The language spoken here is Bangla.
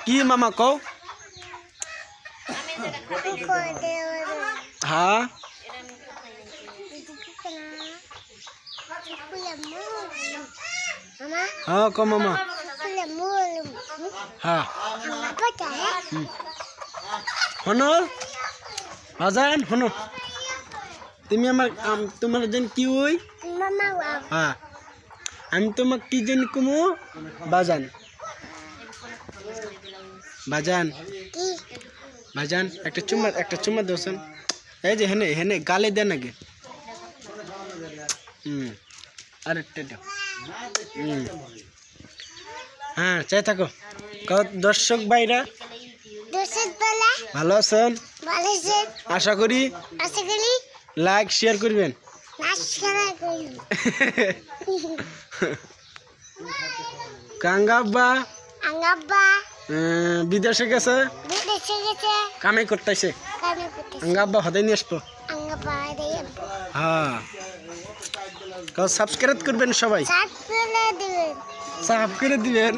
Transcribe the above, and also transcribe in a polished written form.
কি মামা কও হ্যাঁ হ্যাঁ কও মামা হ্যাঁ শোনো বাজান শোনো তুমি আমার তোমার যেন কি ওই হ্যাঁ আমি তোমাকে কি যেন কমু বাজান বাজান বাজান একটা চুমা দোসন এই যে হেনে হেনে গালে দেন আগে আরেকটা দাও হ্যাঁ চাই থাকো দর্শক ভাইরা ভালো আছেন আশা করি লাইক শেয়ার করবেন কাঙ্গাব্বা বিদেশে গেছে কামাই করতেছে আঙ্গাব্বা হদাই নিয়ে আসবো হ্যাঁ সাবস্ক্রাইব করবেন সবাই সাবস্ক্রাইব করে দিবেন